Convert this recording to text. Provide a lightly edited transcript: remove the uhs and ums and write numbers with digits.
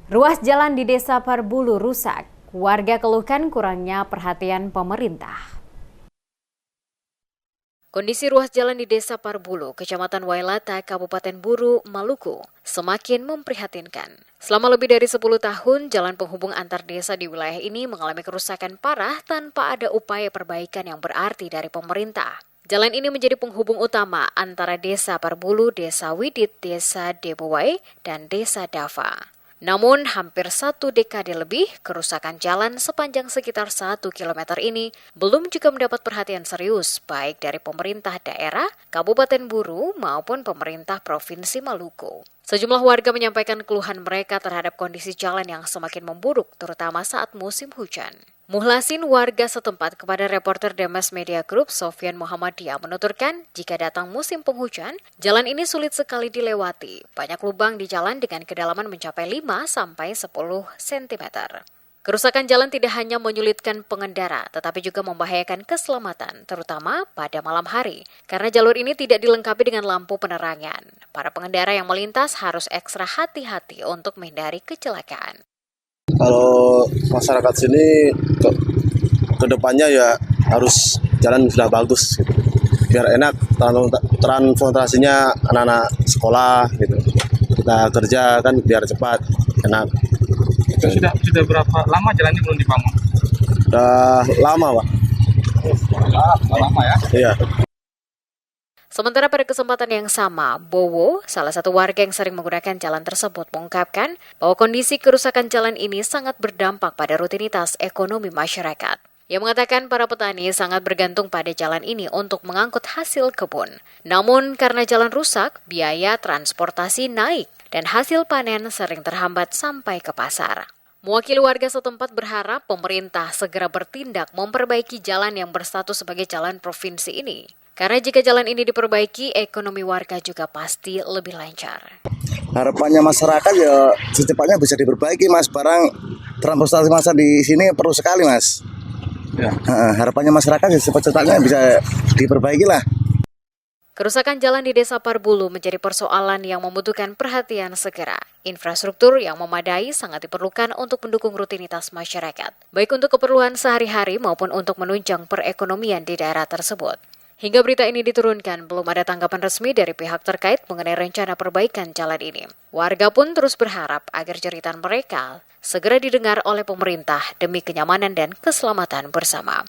Ruas jalan di Desa Parbulu rusak. Warga keluhkan kurangnya perhatian pemerintah. Kondisi ruas jalan di Desa Parbulu, Kecamatan Wailata, Kabupaten Buru, Maluku, semakin memprihatinkan. Selama lebih dari 10 tahun, jalan penghubung antar desa di wilayah ini mengalami kerusakan parah tanpa ada upaya perbaikan yang berarti dari pemerintah. Jalan ini menjadi penghubung utama antara Desa Parbulu, Desa Widit, Desa Debuwai, dan Desa Dava. Namun, hampir 1 dekade lebih, kerusakan jalan sepanjang sekitar 1 kilometer ini belum juga mendapat perhatian serius, baik dari pemerintah daerah, Kabupaten Buru, maupun pemerintah Provinsi Maluku. Sejumlah warga menyampaikan keluhan mereka terhadap kondisi jalan yang semakin memburuk, terutama saat musim hujan. Muhlasin warga setempat kepada reporter Demes Media Group Sofyan Muhammadiyah menuturkan jika datang musim penghujan, jalan ini sulit sekali dilewati. Banyak lubang di jalan dengan kedalaman mencapai 5-10 cm. Kerusakan jalan tidak hanya menyulitkan pengendara, tetapi juga membahayakan keselamatan, terutama pada malam hari. Karena jalur ini tidak dilengkapi dengan lampu penerangan. Para pengendara yang melintas harus ekstra hati-hati untuk menghindari kecelakaan. Kalau masyarakat sini ke depannya ya harus jalan sudah bagus gitu. Biar enak transportasinya anak-anak sekolah gitu. Kita kerja kan biar cepat, enak. Itu sudah berapa lama jalan ini belum dibangun? Udah lama, Pak. Lama ya? Iya. Sementara pada kesempatan yang sama, Bowo, salah satu warga yang sering menggunakan jalan tersebut, mengungkapkan bahwa kondisi kerusakan jalan ini sangat berdampak pada rutinitas ekonomi masyarakat. Ia mengatakan para petani sangat bergantung pada jalan ini untuk mengangkut hasil kebun. Namun karena jalan rusak, biaya transportasi naik dan hasil panen sering terhambat sampai ke pasar. Mewakili warga setempat berharap pemerintah segera bertindak memperbaiki jalan yang berstatus sebagai jalan provinsi ini. Karena jika jalan ini diperbaiki, ekonomi warga juga pasti lebih lancar. Harapannya masyarakat ya secepatnya bisa diperbaiki, Mas. Barang transportasi massa di sini perlu sekali, Mas. Ya. Harapannya masyarakat ya secepat-cepatnya bisa diperbaiki lah. Kerusakan jalan di Desa Parbulu menjadi persoalan yang membutuhkan perhatian segera. Infrastruktur yang memadai sangat diperlukan untuk mendukung rutinitas masyarakat, baik untuk keperluan sehari-hari maupun untuk menunjang perekonomian di daerah tersebut. Hingga berita ini diturunkan, belum ada tanggapan resmi dari pihak terkait mengenai rencana perbaikan jalan ini. Warga pun terus berharap agar jeritan mereka segera didengar oleh pemerintah demi kenyamanan dan keselamatan bersama.